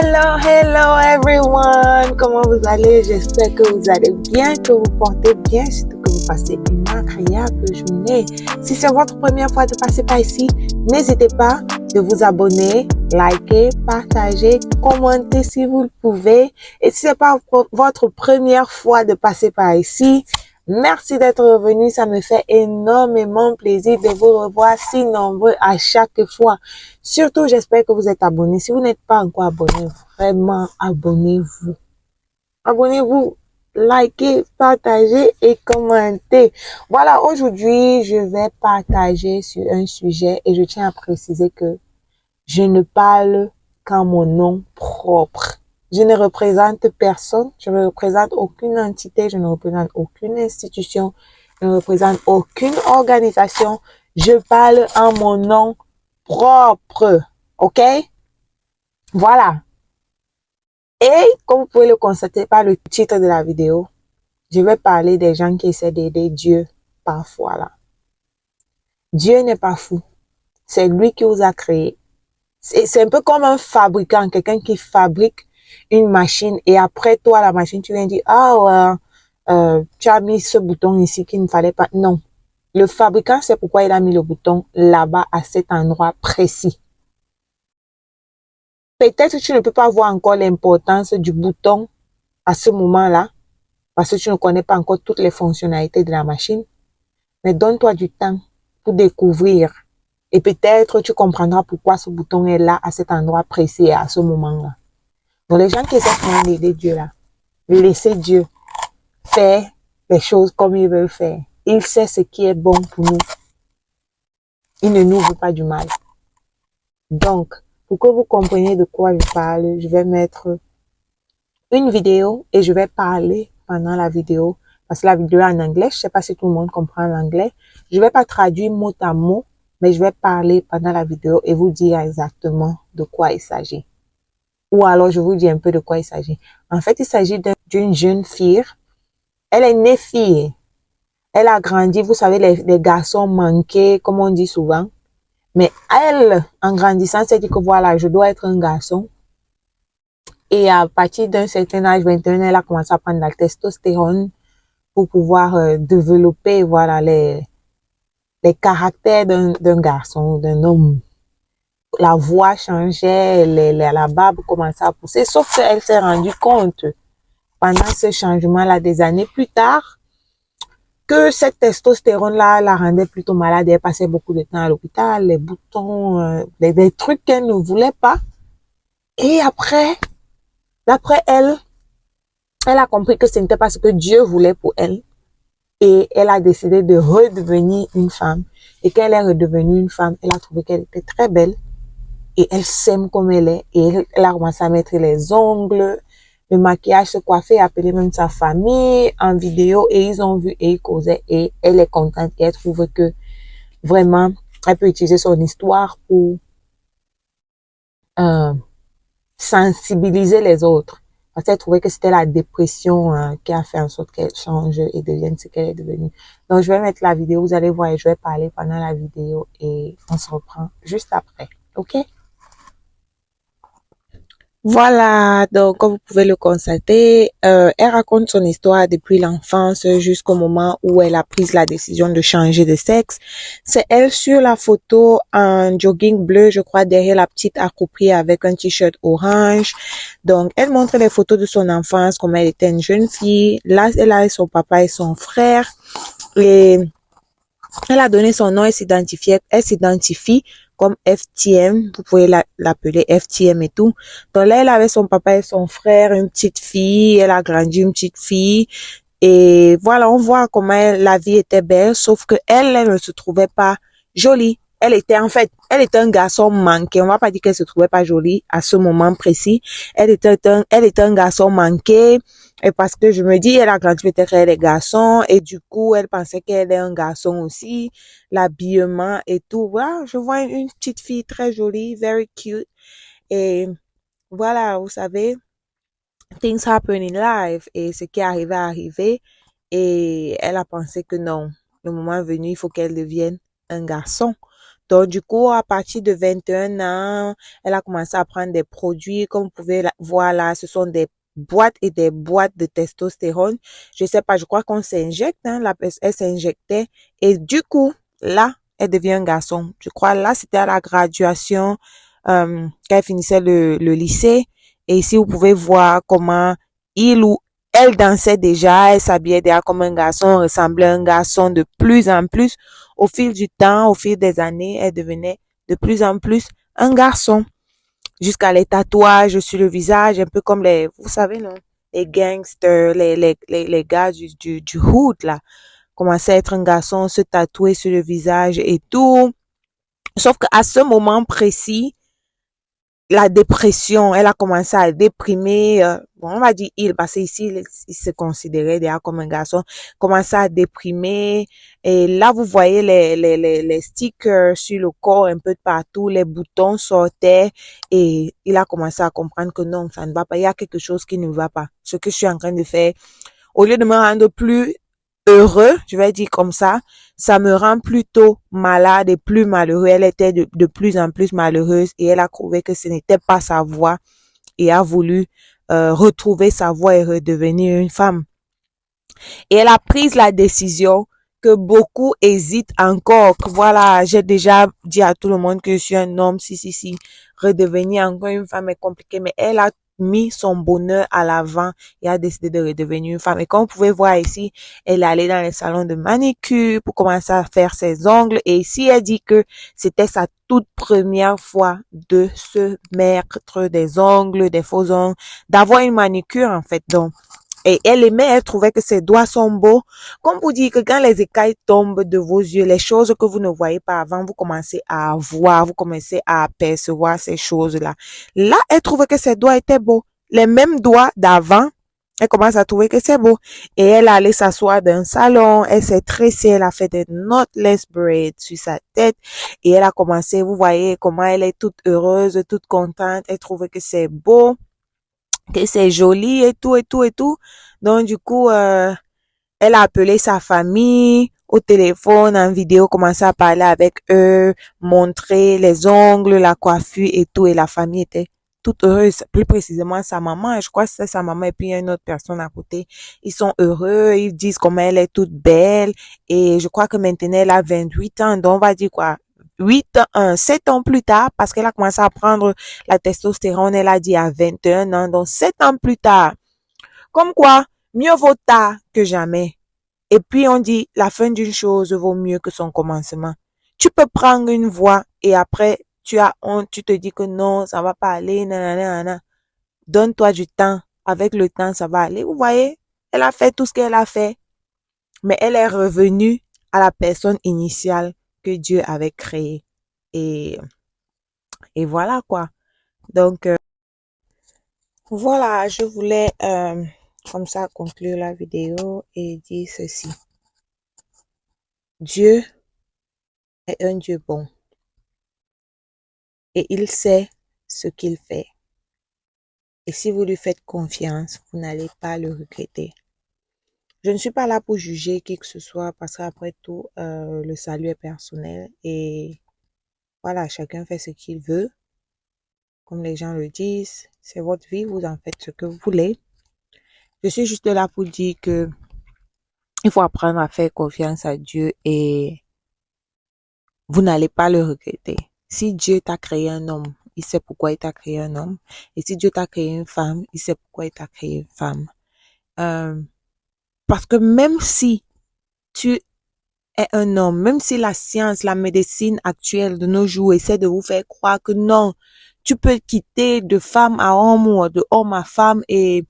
Hello everyone! Comment vous allez? J'espère que vous allez bien, que vous portez bien, surtout que vous passez une agréable journée. Si c'est votre première fois de passer par ici, n'hésitez pas de vous abonner, liker, partager, commenter si vous le pouvez. Et si c'est pas votre première fois de passer par ici, merci d'être revenu. Ça me fait énormément plaisir de vous revoir si nombreux à chaque fois. Surtout, j'espère que vous êtes abonnés. Si vous n'êtes pas encore abonné, vraiment abonnez-vous. Abonnez-vous, likez, partagez et commentez. Voilà, aujourd'hui, je vais partager sur un sujet et je tiens à préciser que je ne parle qu'en mon nom propre. Je ne représente personne, je ne représente aucune entité, je ne représente aucune institution, je ne représente aucune organisation. Je parle en mon nom propre, ok? Voilà. Et comme vous pouvez le constater par le titre de la vidéo, je vais parler des gens qui essaient d'aider Dieu parfois là. Dieu n'est pas fou. C'est lui qui vous a créé. C'est un peu comme un fabricant, quelqu'un qui fabrique une machine et après toi, la machine, tu viens dire, tu as mis ce bouton ici qu'il ne fallait pas. Non. Le fabricant, c'est pourquoi il a mis le bouton là-bas à cet endroit précis. Peut-être que tu ne peux pas voir encore l'importance du bouton à ce moment-là parce que tu ne connais pas encore toutes les fonctionnalités de la machine. Mais donne-toi du temps pour découvrir. Et peut-être tu comprendras pourquoi ce bouton est là à cet endroit précis et à ce moment-là. Donc les gens qui essaient d'aider Dieu là, laissez Dieu faire les choses comme il veut faire. Il sait ce qui est bon pour nous. Il ne nous veut pas du mal. Donc, pour que vous compreniez de quoi je parle, je vais mettre une vidéo et je vais parler pendant la vidéo. Parce que la vidéo est en anglais, je ne sais pas si tout le monde comprend l'anglais. Je ne vais pas traduire mot à mot, mais je vais parler pendant la vidéo et vous dire exactement de quoi il s'agit. Ou alors, je vous dis un peu de quoi il s'agit. En fait, il s'agit d'une jeune fille. Elle est née fille. Elle a grandi, vous savez, les garçons manqués, comme on dit souvent. Mais elle, en grandissant, s'est dit que voilà, je dois être un garçon. Et à partir d'un certain âge, 21 ans, elle a commencé à prendre la testostérone pour pouvoir développer, voilà, les caractères d'un garçon, d'un homme. La voix changeait, la barbe commençait à pousser, sauf qu'elle s'est rendue compte, pendant ce changement-là, des années plus tard, que cette testostérone-là la rendait plutôt malade. Elle passait beaucoup de temps à l'hôpital, les boutons, des trucs qu'elle ne voulait pas. Et après, d'après elle a compris que ce n'était pas ce que Dieu voulait pour elle. Et elle a décidé de redevenir une femme. Et quand elle est redevenue une femme, elle a trouvé qu'elle était très belle. Et elle s'aime comme elle est. Et elle a commencé à mettre les ongles, le maquillage, se coiffer, appeler même sa famille en vidéo. Et ils ont vu et ils causaient. Et elle est contente. Et elle trouve que vraiment, elle peut utiliser son histoire pour sensibiliser les autres. Parce qu'elle trouvait que c'était la dépression qui a fait en sorte qu'elle change et devienne ce qu'elle est devenue. Donc, je vais mettre la vidéo. Vous allez voir et je vais parler pendant la vidéo. Et on se reprend juste après. OK? Voilà, donc comme vous pouvez le constater, elle raconte son histoire depuis l'enfance jusqu'au moment où elle a pris la décision de changer de sexe. C'est elle sur la photo en jogging bleu, je crois, derrière la petite accroupie avec un t-shirt orange. Donc, elle montre les photos de son enfance, comme elle était une jeune fille. Là, elle a son papa et son frère. Et elle a donné son nom, elle s'identifie comme FTM, vous pouvez l'appeler FTM et tout. Donc là, elle avait son papa et son frère, une petite fille, elle a grandi une petite fille. Et voilà, on voit comment la vie était belle, sauf que elle ne se trouvait pas jolie. Elle était un garçon manqué. On va pas dire qu'elle se trouvait pas jolie à ce moment précis. Elle était un garçon manqué. Et parce que je me dis, elle a grandi peut-être elle est garçon. Et du coup, elle pensait qu'elle est un garçon aussi. L'habillement et tout. Voilà, je vois une petite fille très jolie, very cute. Et voilà, vous savez, things happen in life. Et ce qui est arrivé a arrivé. Et elle a pensé que non, le moment est venu, il faut qu'elle devienne un garçon. Donc, du coup, à partir de 21 ans, elle a commencé à prendre des produits. Comme vous pouvez voir là, ce sont des boîtes et des boîtes de testostérone. Je sais pas, je crois qu'on s'injecte, hein, elle s'injectait. Et du coup, là, elle devient un garçon. Je crois, là, c'était à la graduation, quand elle finissait le lycée. Et ici, vous pouvez voir comment il ou elle dansait déjà, elle s'habillait déjà comme un garçon, ressemblait à un garçon de plus en plus. Au fil du temps, au fil des années, elle devenait de plus en plus un garçon. Jusqu'à les tatouages sur le visage, un peu comme vous savez, non? Les gangsters, les gars du hood, là. Commençaient à être un garçon, se tatouer sur le visage et tout. Sauf qu'à ce moment précis, la dépression, elle a commencé à déprimer, bon, on va dire il, parce qu'ici, il se considérait déjà comme un garçon, commençait à déprimer, et là, vous voyez les stickers sur le corps un peu de partout, les boutons sortaient, et il a commencé à comprendre que non, ça ne va pas, il y a quelque chose qui ne va pas. Ce que je suis en train de faire, au lieu de me rendre plus heureux, je vais dire comme ça me rend plutôt malade et plus malheureux. Elle était de plus en plus malheureuse et elle a trouvé que ce n'était pas sa voie et a voulu retrouver sa voie et redevenir une femme. Et elle a pris la décision que beaucoup hésitent encore. Que voilà, j'ai déjà dit à tout le monde que je suis un homme, si. Redevenir encore une femme est compliqué, mais elle a mis son bonheur à l'avant et a décidé de redevenir une femme. Et comme vous pouvez voir ici, elle est allée dans les salons de manicure pour commencer à faire ses ongles. Et ici, elle dit que c'était sa toute première fois de se mettre des ongles, des faux ongles, d'avoir une manicure en fait. Donc, et elle aimait, elle trouvait que ses doigts sont beaux. Comme vous dites que quand les écailles tombent de vos yeux, les choses que vous ne voyez pas avant, vous commencez à voir, vous commencez à percevoir ces choses-là. Là, elle trouvait que ses doigts étaient beaux. Les mêmes doigts d'avant, elle commence à trouver que c'est beau. Et elle allait s'asseoir dans un salon, elle s'est tressée, elle a fait des knotless braids sur sa tête. Et elle a commencé, vous voyez comment elle est toute heureuse, toute contente. Elle trouvait que c'est beau, que c'est joli et tout, et tout, et tout. Donc, du coup, elle a appelé sa famille au téléphone, en vidéo, commencé à parler avec eux, montrer les ongles, la coiffure et tout. Et la famille était toute heureuse. Plus précisément, sa maman, je crois que c'est sa maman et puis il y a une autre personne à côté. Ils sont heureux, ils disent comment elle est toute belle. Et je crois que maintenant, elle a 28 ans. Donc, on va dire quoi? 7 ans plus tard, parce qu'elle a commencé à prendre la testostérone, elle a dit à 21 ans, donc 7 ans plus tard. Comme quoi, mieux vaut tard que jamais. Et puis on dit, la fin d'une chose vaut mieux que son commencement. Tu peux prendre une voie et après, tu as honte, tu te dis que non, ça va pas aller, nanana. Donne-toi du temps. Avec le temps, ça va aller. Vous voyez, elle a fait tout ce qu'elle a fait, mais elle est revenue à la personne initiale que Dieu avait créée. Et, et voilà quoi. Donc, voilà, je voulais comme ça conclure la vidéo et dire ceci. Dieu est un Dieu bon et il sait ce qu'il fait. Et si vous lui faites confiance, vous n'allez pas le regretter. Je ne suis pas là pour juger qui que ce soit parce qu'après tout, le salut est personnel et voilà, chacun fait ce qu'il veut. Comme les gens le disent, c'est votre vie, vous en faites ce que vous voulez. Je suis juste là pour dire que il faut apprendre à faire confiance à Dieu et vous n'allez pas le regretter. Si Dieu t'a créé un homme, il sait pourquoi il t'a créé un homme. Et si Dieu t'a créé une femme, il sait pourquoi il t'a créé une femme. Parce que même si tu es un homme, même si la science, la médecine actuelle de nos jours essaie de vous faire croire que non, tu peux quitter de femme à homme ou de homme à femme et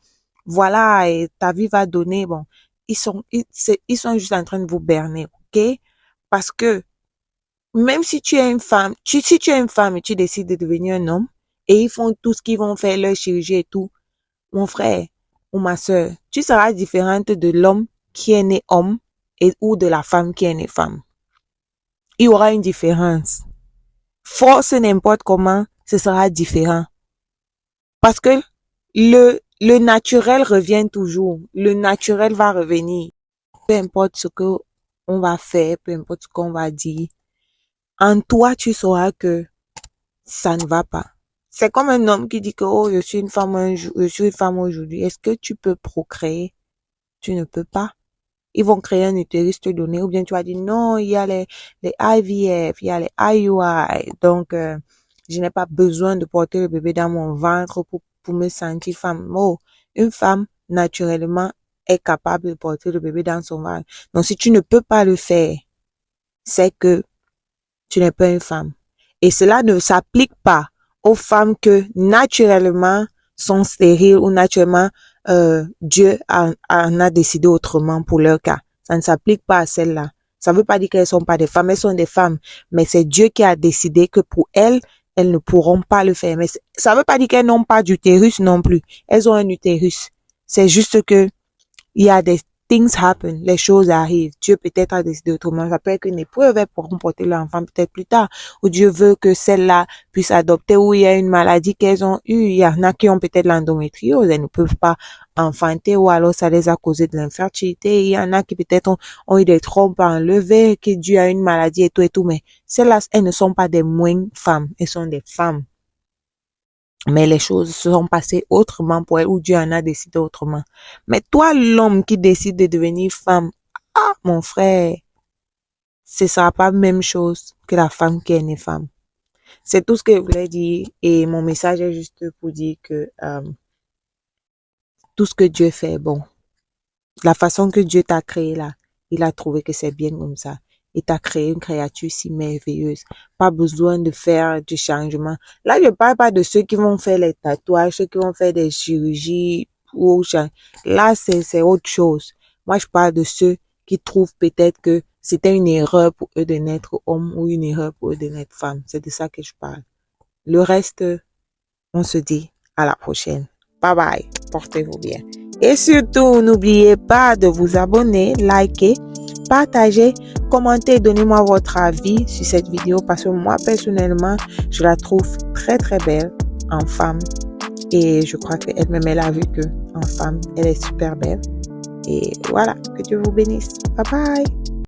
voilà, et ta vie va donner, bon, ils sont juste en train de vous berner, ok? Parce que même si tu es une femme, si tu es une femme et tu décides de devenir un homme, et ils font tout ce qu'ils vont faire, leur chirurgie et tout, mon frère ou ma soeur, tu seras différente de l'homme qui est né homme et ou de la femme qui est née femme. Il y aura une différence. Force n'importe comment, ce sera différent. Parce que le naturel revient toujours. Le naturel va revenir. Peu importe ce que on va faire, peu importe ce qu'on va dire. en toi, tu sauras que ça ne va pas. C'est comme un homme qui dit que, oh, je suis une femme je suis une femme aujourd'hui. Est-ce que tu peux procréer? Tu ne peux pas. Ils vont créer un utérus te donner, ou bien tu vas dire non, il y a les IVF, il y a les IUI, donc je n'ai pas besoin de porter le bébé dans mon ventre pour me sentir femme. Oh, une femme naturellement est capable de porter le bébé dans son ventre. Donc si tu ne peux pas le faire, c'est que tu n'es pas une femme. Et cela ne s'applique pas aux femmes que naturellement sont stériles ou naturellement Dieu en a décidé autrement pour leur cas. Ça ne s'applique pas à celles-là. Ça ne veut pas dire qu'elles sont pas des femmes, elles sont des femmes. Mais c'est Dieu qui a décidé que pour elles, elles ne pourront pas le faire. Mais ça ne veut pas dire qu'elles n'ont pas d'utérus non plus. Elles ont un utérus. C'est juste que il y a des things happen, les choses arrivent. Dieu peut-être a décidé autrement. Ça peut être qu'une épreuve, elles pourront porter l'enfant peut-être plus tard. Ou Dieu veut que celle-là puisse adopter, ou il y a une maladie qu'elles ont eue. Il y en a qui ont peut-être l'endométriose, elles ne peuvent pas enfanter, ou alors ça les a causé de l'infertilité. Il y en a qui peut-être ont eu des trompes enlevées, qui Dieu a une maladie et tout. Mais celles-là, elles ne sont pas des moindres femmes. Elles sont des femmes. Mais les choses se sont passées autrement pour elle, ou Dieu en a décidé autrement. Mais toi, l'homme qui décide de devenir femme, ah, mon frère, ce sera pas la même chose que la femme qui est née femme. C'est tout ce que je voulais dire, et mon message est juste pour dire que tout ce que Dieu fait est bon. La façon que Dieu t'a créé là, il a trouvé que c'est bien comme ça. Il t'a créé une créature si merveilleuse. Pas besoin de faire du changement. Là, je parle pas de ceux qui vont faire les tatouages, ceux qui vont faire des chirurgies ou là, c'est autre chose. Moi, je parle de ceux qui trouvent peut-être que c'était une erreur pour eux de naître homme ou une erreur pour eux de naître femme. C'est de ça que je parle. Le reste, on se dit à la prochaine. Bye bye. Portez-vous bien. Et surtout, n'oubliez pas de vous abonner, liker, partager, commenter, donnez-moi votre avis sur cette vidéo parce que moi, personnellement, je la trouve très, très belle en femme. Et je crois qu'elle-même, elle a vu que en femme, elle est super belle. Et voilà, que Dieu vous bénisse. Bye bye.